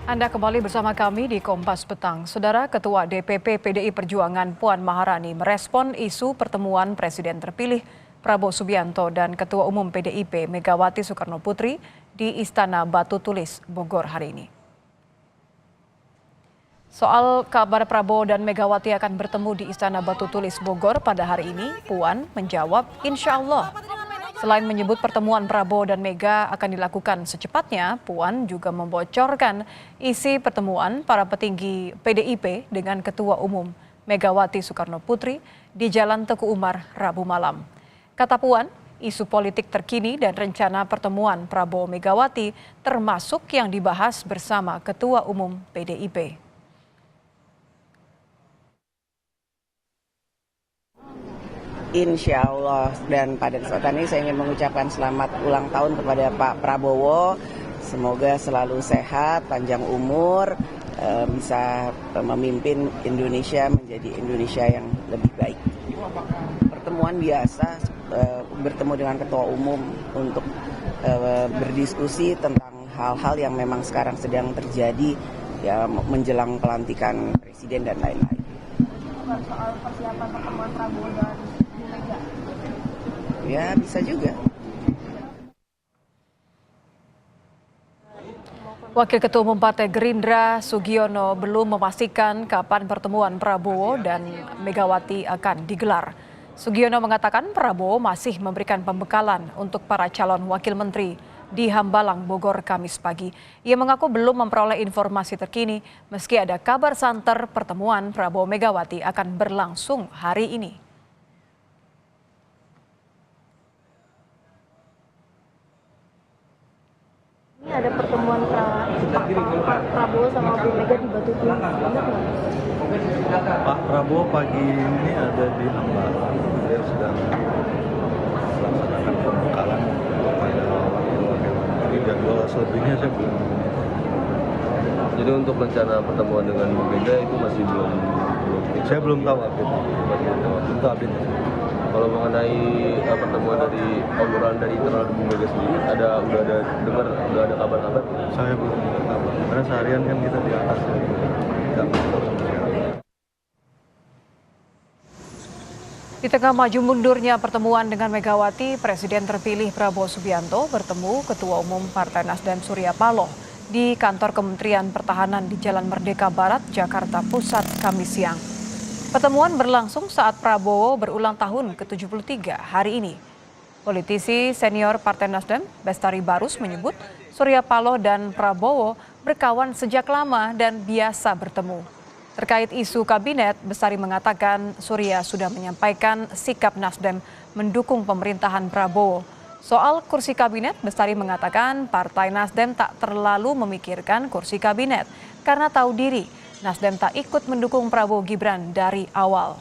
Anda kembali bersama kami di Kompas Petang. Saudara Ketua DPP PDI Perjuangan Puan Maharani merespon isu pertemuan Presiden terpilih Prabowo Subianto dan Ketua Umum PDIP Megawati Soekarnoputri di Istana Batu Tulis, Bogor hari ini. Soal kabar Prabowo dan Megawati akan bertemu di Istana Batu Tulis Bogor pada hari ini, Puan menjawab insya Allah. Selain menyebut pertemuan Prabowo dan Mega akan dilakukan secepatnya, Puan juga membocorkan isi pertemuan para petinggi PDIP dengan Ketua Umum Megawati Soekarnoputri di Jalan Teguh Umar, Rabu malam. Kata Puan, isu politik terkini dan rencana pertemuan Prabowo Megawati termasuk yang dibahas bersama Ketua Umum PDIP. Insya Allah, dan pada kesempatan ini saya ingin mengucapkan selamat ulang tahun kepada Pak Prabowo. Semoga selalu sehat, panjang umur, bisa memimpin Indonesia menjadi Indonesia yang lebih baik. Pertemuan biasa, bertemu dengan Ketua Umum untuk berdiskusi tentang hal-hal yang memang sekarang sedang terjadi, ya, menjelang pelantikan Presiden dan lain-lain. Soal persiapan pertemuan Prabowo dan Mega? Ya, bisa juga. Wakil Ketua Umum Partai Gerindra Sugiono belum memastikan kapan pertemuan Prabowo dan Megawati akan digelar. Sugiono mengatakan Prabowo masih memberikan pembekalan untuk para calon wakil menteri di Hambalang, Bogor, Kamis pagi. Ia mengaku belum memperoleh informasi terkini meski ada kabar santer pertemuan Prabowo Megawati akan berlangsung hari ini. Ini ada pertemuan Pak Prabowo sama Bu Mega di Batu Tulis. Pak Prabowo pagi ini ada di Hambalang. Beliau sedang melaksanakan pembekalan kepada wakil-wakil menteri. Jadwal selebihnya saya belum. Jadi untuk rencana pertemuan dengan Bu Mega itu masih belum. Saya belum tahu update. Belum tahu update. Kalau mengenai pertemuan dari obrolan dari internal Bu Mega sendiri, udah ada kabar-kabar? Saya belum tahu. Karena seharian kan kita di atas. Tidak tahu sama sekali. Di tengah maju mundurnya pertemuan dengan Megawati, Presiden terpilih Prabowo Subianto bertemu Ketua Umum Partai Nasdem Surya Paloh di kantor Kementerian Pertahanan di Jalan Merdeka Barat, Jakarta Pusat, Kamis siang. Pertemuan berlangsung saat Prabowo berulang tahun ke-73 hari ini. Politisi senior Partai Nasdem, Bestari Barus menyebut Surya Paloh dan Prabowo berkawan sejak lama dan biasa bertemu. Terkait isu kabinet, Bestari mengatakan Surya sudah menyampaikan sikap Nasdem mendukung pemerintahan Prabowo. Soal kursi kabinet, Bestari mengatakan Partai Nasdem tak terlalu memikirkan kursi kabinet karena tahu diri Nasdem tak ikut mendukung Prabowo Gibran dari awal.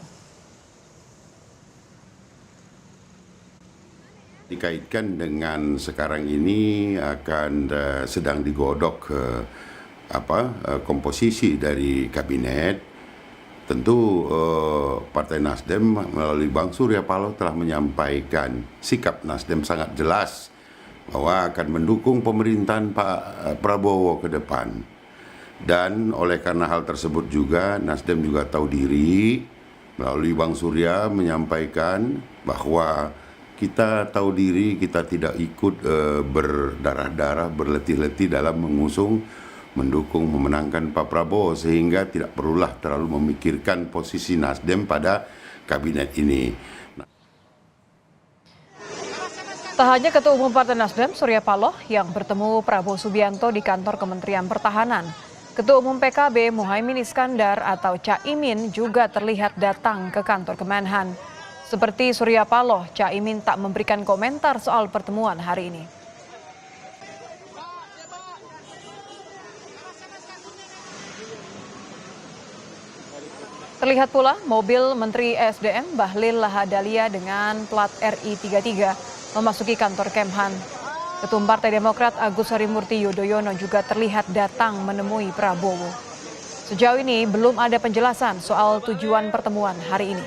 Dikaitkan dengan sekarang ini akan sedang digodok komposisi dari kabinet. Tentu Partai Nasdem melalui Bang Surya Paloh telah menyampaikan sikap Nasdem sangat jelas bahwa akan mendukung pemerintahan Pak Prabowo ke depan. Dan oleh karena hal tersebut juga Nasdem juga tahu diri melalui Bang Surya menyampaikan bahwa kita tahu diri, kita tidak ikut berdarah-darah, berletih-letih dalam mendukung, memenangkan Pak Prabowo, sehingga tidak perlulah terlalu memikirkan posisi Nasdem pada kabinet ini. Tak hanya Ketua Umum Partai Nasdem Surya Paloh yang bertemu Prabowo Subianto di kantor Kementerian Pertahanan. Ketua Umum PKB Muhaimin Iskandar atau Caimin juga terlihat datang ke kantor Kemenhan. Seperti Surya Paloh, Caimin tak memberikan komentar soal pertemuan hari ini. Terlihat pula mobil Menteri ESDM Bahlil Lahadalia dengan plat RI 33 memasuki kantor Kemhan. Ketua Partai Demokrat Agus Harimurti Yudhoyono juga terlihat datang menemui Prabowo. Sejauh ini belum ada penjelasan soal tujuan pertemuan hari ini.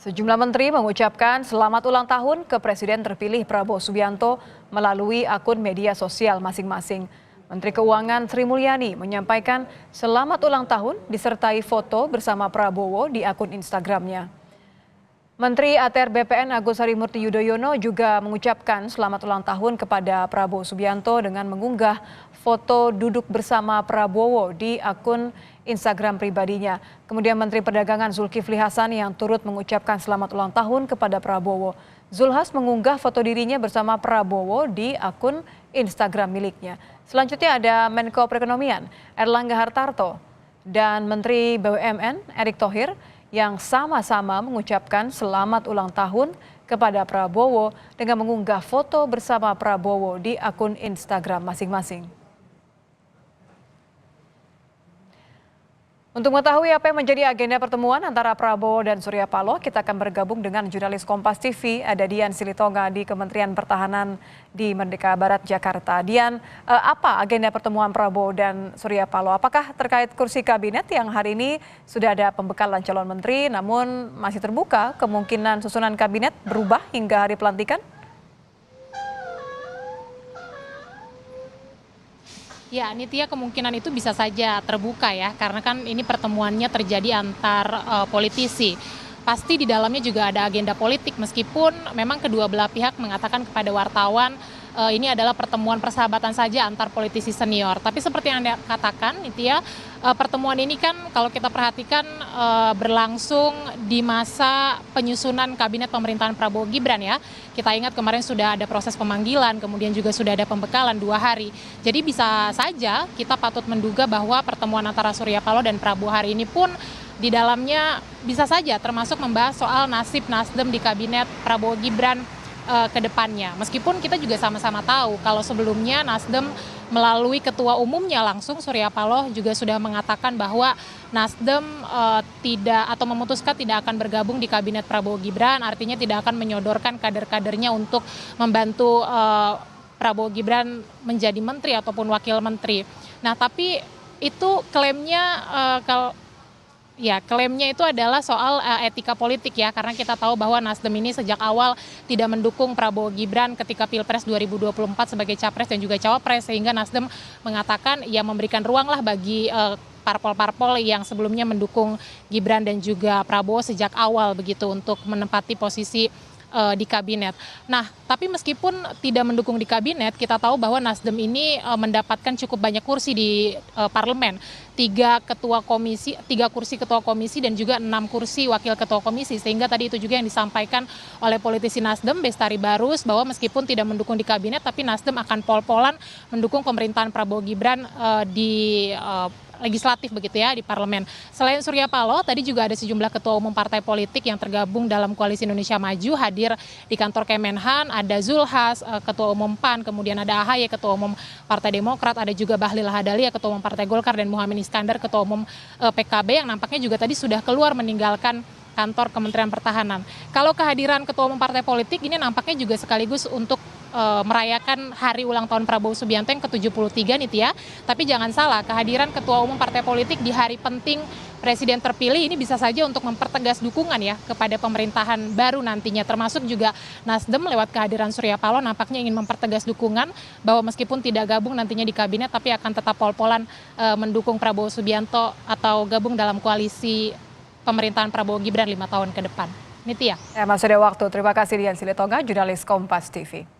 Sejumlah menteri mengucapkan selamat ulang tahun ke Presiden terpilih Prabowo Subianto melalui akun media sosial masing-masing. Menteri Keuangan Sri Mulyani menyampaikan selamat ulang tahun disertai foto bersama Prabowo di akun Instagramnya. Menteri ATR BPN Agus Harimurti Yudhoyono juga mengucapkan selamat ulang tahun kepada Prabowo Subianto dengan mengunggah foto duduk bersama Prabowo di akun Instagram pribadinya. Kemudian Menteri Perdagangan Zulkifli Hasan yang turut mengucapkan selamat ulang tahun kepada Prabowo. Zulhas mengunggah foto dirinya bersama Prabowo di akun Instagram miliknya. Selanjutnya ada Menko Perekonomian Erlangga Hartarto dan Menteri BUMN Erick Thohir yang sama-sama mengucapkan selamat ulang tahun kepada Prabowo dengan mengunggah foto bersama Prabowo di akun Instagram masing-masing. Untuk mengetahui apa yang menjadi agenda pertemuan antara Prabowo dan Surya Paloh, kita akan bergabung dengan jurnalis Kompas TV, ada Dian Silitonga di Kementerian Pertahanan di Merdeka Barat, Jakarta. Dian, apa agenda pertemuan Prabowo dan Surya Paloh? Apakah terkait kursi kabinet yang hari ini sudah ada pembekalan calon menteri, namun masih terbuka kemungkinan susunan kabinet berubah hingga hari pelantikan? Ya, Nitya, kemungkinan itu bisa saja terbuka ya, karena kan ini pertemuannya terjadi antar politisi. Pasti di dalamnya juga ada agenda politik, meskipun memang kedua belah pihak mengatakan kepada wartawan ini adalah pertemuan persahabatan saja antar politisi senior. Tapi seperti yang Anda katakan, Nitya, pertemuan ini kan kalau kita perhatikan berlangsung di masa penyusunan kabinet pemerintahan Prabowo Gibran ya. Kita ingat kemarin sudah ada proses pemanggilan, kemudian juga sudah ada pembekalan 2 hari. Jadi bisa saja kita patut menduga bahwa pertemuan antara Surya Paloh dan Prabowo hari ini pun di dalamnya bisa saja termasuk membahas soal nasib Nasdem di kabinet Prabowo Gibran ke depannya. Meskipun kita juga sama-sama tahu kalau sebelumnya Nasdem melalui ketua umumnya langsung Surya Paloh juga sudah mengatakan bahwa Nasdem tidak atau memutuskan tidak akan bergabung di kabinet Prabowo Gibran, artinya tidak akan menyodorkan kader-kadernya untuk membantu Prabowo Gibran menjadi menteri ataupun wakil menteri. Nah, tapi itu klaimnya itu adalah soal etika politik ya, karena kita tahu bahwa Nasdem ini sejak awal tidak mendukung Prabowo Gibran ketika Pilpres 2024 sebagai capres dan juga cawapres, sehingga Nasdem mengatakan ya memberikan ruang lah bagi parpol-parpol yang sebelumnya mendukung Gibran dan juga Prabowo sejak awal begitu untuk menempati posisi di kabinet. Nah, tapi meskipun tidak mendukung di kabinet, kita tahu bahwa Nasdem ini mendapatkan cukup banyak kursi di parlemen. 3 kursi ketua komisi dan juga 6 kursi wakil ketua komisi. Sehingga tadi itu juga yang disampaikan oleh politisi Nasdem, Bestari Barus, bahwa meskipun tidak mendukung di kabinet, tapi Nasdem akan pol-polan mendukung pemerintahan Prabowo Gibran di legislatif begitu ya, di parlemen. Selain Surya Paloh, tadi juga ada sejumlah ketua umum partai politik yang tergabung dalam Koalisi Indonesia Maju hadir di kantor Kemenhan. Ada Zulhas, ketua umum PAN, kemudian ada AHY, ketua umum Partai Demokrat, ada juga Bahlil Lahadalia, ketua umum Partai Golkar, dan Muhammad Iskandar, ketua umum PKB, yang nampaknya juga tadi sudah keluar meninggalkan kantor Kementerian Pertahanan. Kalau kehadiran ketua umum partai politik ini nampaknya juga sekaligus untuk merayakan hari ulang tahun Prabowo Subianto yang ke-73 nih ya. Tapi jangan salah, kehadiran ketua umum partai politik di hari penting Presiden terpilih ini bisa saja untuk mempertegas dukungan ya kepada pemerintahan baru nantinya, termasuk juga Nasdem lewat kehadiran Surya Paloh nampaknya ingin mempertegas dukungan bahwa meskipun tidak gabung nantinya di kabinet tapi akan tetap pol-polan mendukung Prabowo Subianto atau gabung dalam koalisi pemerintahan Prabowo Gibran 5 tahun ke depan. Nitya. Ya, masih ada waktu. Terima kasih Dian Silitonga, jurnalis Kompas TV.